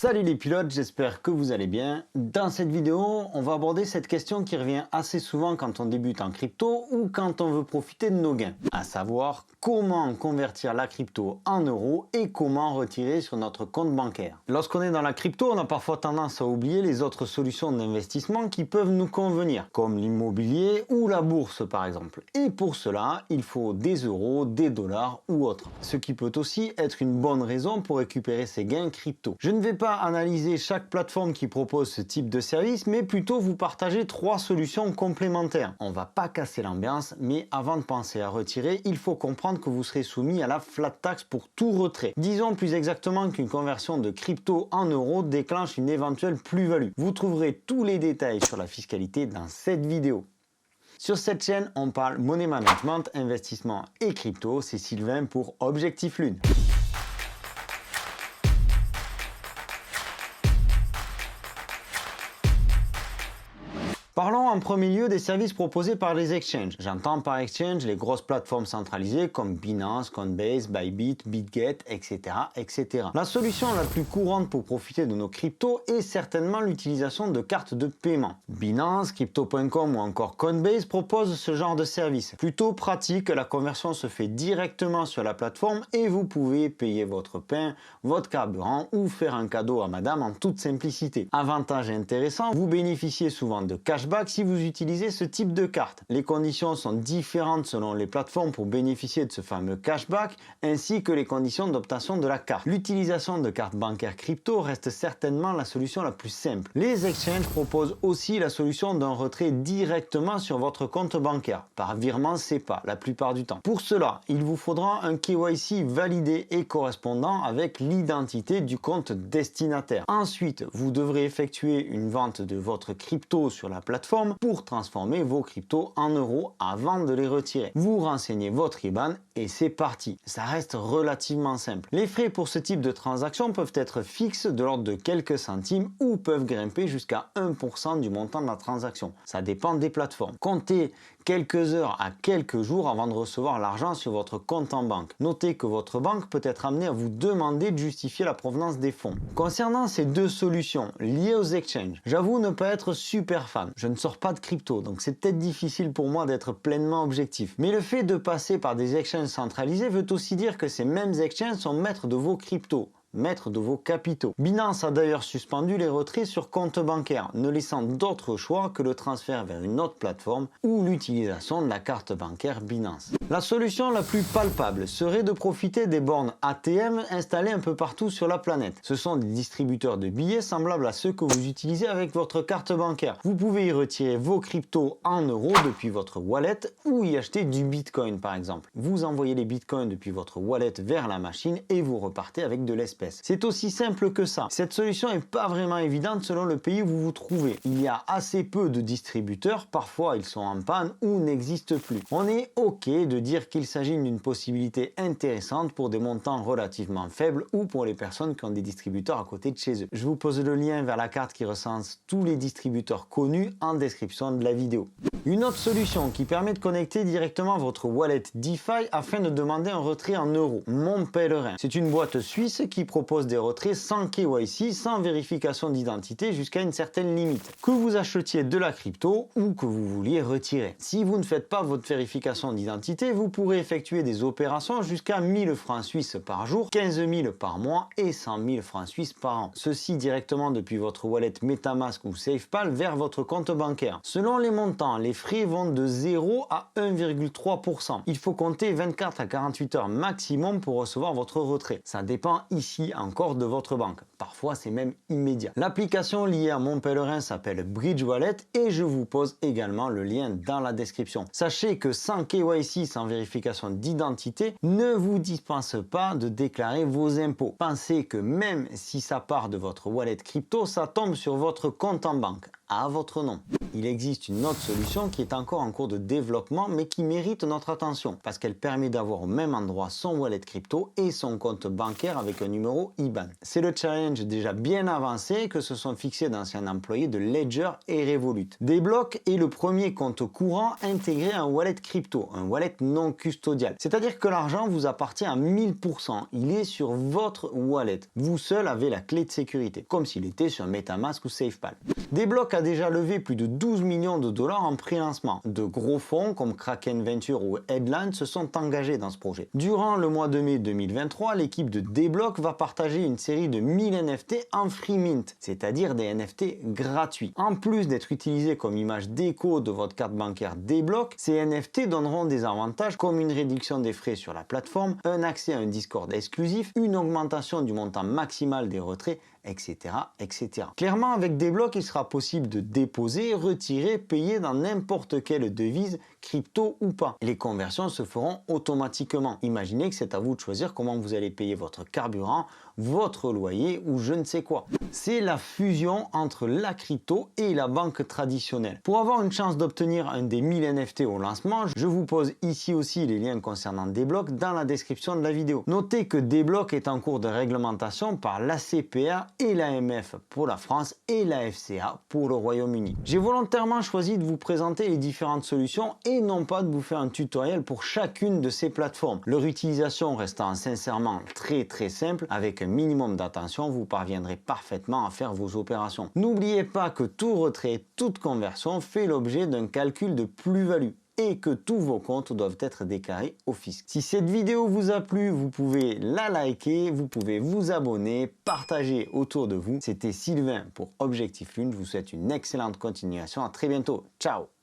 Salut les pilotes, j'espère que vous allez bien. Dans cette vidéo, on va aborder cette question qui revient assez souvent quand on débute en crypto ou quand on veut profiter de nos gains, à savoir comment convertir la crypto en euros et comment retirer sur notre compte bancaire. Lorsqu'on est dans la crypto, on a parfois tendance à oublier les autres solutions d'investissement qui peuvent nous convenir, comme l'immobilier ou la bourse par exemple. Et pour cela, il faut des euros, des dollars ou autres. Ce qui peut aussi être une bonne raison pour récupérer ses gains crypto. Je ne vais pas analyser chaque plateforme qui propose ce type de service, mais plutôt vous partager 3 solutions complémentaires. On va pas casser l'ambiance, mais avant de penser à retirer, il faut comprendre que vous serez soumis à la flat tax pour tout retrait. Disons plus exactement qu'une conversion de crypto en euros déclenche une éventuelle plus-value. Vous trouverez tous les détails sur la fiscalité dans cette vidéo. Sur cette chaîne, on parle money management, investissement et crypto. C'est Sylvain pour Objectif Lune. Parlons en premier lieu des services proposés par les exchanges. J'entends par exchange les grosses plateformes centralisées comme Binance, Coinbase, Bybit, BitGet, etc., etc. La solution la plus courante pour profiter de nos cryptos est certainement l'utilisation de cartes de paiement. Binance, Crypto.com ou encore Coinbase proposent ce genre de service. Plutôt pratique, la conversion se fait directement sur la plateforme et vous pouvez payer votre pain, votre carburant ou faire un cadeau à madame en toute simplicité. Avantage intéressant, vous bénéficiez souvent de cashback si vous utilisez ce type de carte. Les conditions sont différentes selon les plateformes pour bénéficier de ce fameux cashback, ainsi que les conditions d'obtention de la carte. L'utilisation de cartes bancaires crypto reste certainement la solution la plus simple. Les exchanges proposent aussi la solution d'un retrait directement sur votre compte bancaire, par virement SEPA la plupart du temps. Pour cela, il vous faudra un KYC validé et correspondant avec l'identité du compte destinataire. Ensuite, vous devrez effectuer une vente de votre crypto sur la plateforme pour transformer vos cryptos en euros avant de les retirer. Vous renseignez votre IBAN et c'est parti. Ça reste relativement simple. Les frais pour ce type de transaction peuvent être fixes de l'ordre de quelques centimes ou peuvent grimper jusqu'à 1% du montant de la transaction. Ça dépend des plateformes. Comptez quelques heures à quelques jours avant de recevoir l'argent sur votre compte en banque. Notez que votre banque peut être amenée à vous demander de justifier la provenance des fonds. Concernant ces deux solutions liées aux exchanges, j'avoue ne pas être super fan. Je ne sors pas de crypto, donc c'est peut-être difficile pour moi d'être pleinement objectif. Mais le fait de passer par des exchanges centralisés veut aussi dire que ces mêmes exchanges sont maîtres de vos cryptos, maître de vos capitaux. Binance a d'ailleurs suspendu les retraits sur compte bancaire, ne laissant d'autre choix que le transfert vers une autre plateforme ou l'utilisation de la carte bancaire Binance. La solution la plus palpable serait de profiter des bornes ATM installées un peu partout sur la planète. Ce sont des distributeurs de billets semblables à ceux que vous utilisez avec votre carte bancaire. Vous pouvez y retirer vos cryptos en euros depuis votre wallet ou y acheter du Bitcoin par exemple. Vous envoyez les Bitcoins depuis votre wallet vers la machine et vous repartez avec de l'espèce. C'est aussi simple que ça. Cette solution n'est pas vraiment évidente selon le pays où vous vous trouvez. Il y a assez peu de distributeurs, parfois ils sont en panne ou n'existent plus. On est ok de dire qu'il s'agit d'une possibilité intéressante pour des montants relativement faibles ou pour les personnes qui ont des distributeurs à côté de chez eux. Je vous pose le lien vers la carte qui recense tous les distributeurs connus en description de la vidéo. Une autre solution qui permet de connecter directement votre wallet DeFi afin de demander un retrait en euros. Mon Pèlerin. C'est une boîte suisse qui propose des retraits sans KYC, sans vérification d'identité jusqu'à une certaine limite. Que vous achetiez de la crypto ou que vous vouliez retirer. Si vous ne faites pas votre vérification d'identité, vous pourrez effectuer des opérations jusqu'à 1000 francs suisses par jour, 15 000 par mois et 100 000 francs suisses par an. Ceci directement depuis votre wallet MetaMask ou SafePal vers votre compte bancaire. Selon les montants, les frais vont de 0 à 1,3%. Il faut compter 24 à 48 heures maximum pour recevoir votre retrait. Ça dépend ici encore de votre banque. Parfois, c'est même immédiat. L'application liée à Mon Pèlerin s'appelle Bridge Wallet et je vous pose également le lien dans la description. Sachez que sans KYC, sans vérification d'identité, ne vous dispense pas de déclarer vos impôts. Pensez que même si ça part de votre wallet crypto, ça tombe sur votre compte en banque, à votre nom. il existe une autre solution qui est encore en cours de développement mais qui mérite notre attention parce qu'elle permet d'avoir au même endroit son wallet crypto et son compte bancaire avec un numéro IBAN. C'est le challenge déjà bien avancé que se sont fixés d'anciens employés de Ledger et Revolut. Deblock est le premier compte courant intégré à un wallet crypto, un wallet non custodial. C'est-à-dire que l'argent vous appartient à 1000%, il est sur votre wallet. Vous seul avez la clé de sécurité, comme s'il était sur MetaMask ou SafePal. Deblock a déjà levé plus de 12 millions de dollars en pré-lancement. De gros fonds comme Kraken Venture ou Headland se sont engagés dans ce projet. Durant le mois de mai 2023, l'équipe de Deblock va partager une série de 1000 NFT en free mint, c'est-à-dire des NFT gratuits. En plus d'être utilisés comme image déco de votre carte bancaire Deblock, ces NFT donneront des avantages comme une réduction des frais sur la plateforme, un accès à un Discord exclusif, une augmentation du montant maximal des retraits, etc., etc. Clairement, avec Deblock, il sera possible de déposer, retirer, payer dans n'importe quelle devise, crypto ou pas. Et les conversions se feront automatiquement. Imaginez que c'est à vous de choisir comment vous allez payer votre carburant, votre loyer ou je ne sais quoi. C'est la fusion entre la crypto et la banque traditionnelle. Pour avoir une chance d'obtenir un des 1000 NFT au lancement, je vous pose ici aussi les liens concernant Deblock dans la description de la vidéo. Notez que Deblock est en cours de réglementation par l'ACPR et l'AMF pour la France et la FCA pour le Royaume-Uni. J'ai volontairement choisi de vous présenter les différentes solutions et non pas de vous faire un tutoriel pour chacune de ces plateformes. Leur utilisation restant sincèrement très simple, avec un minimum d'attention, vous parviendrez parfaitement à faire vos opérations. N'oubliez pas que tout retrait, toute conversion fait l'objet d'un calcul de plus-value et que tous vos comptes doivent être déclarés au fisc. Si cette vidéo vous a plu, vous pouvez la liker, vous pouvez vous abonner, partager autour de vous. C'était Sylvain pour Objectif Lune, je vous souhaite une excellente continuation, à très bientôt, ciao!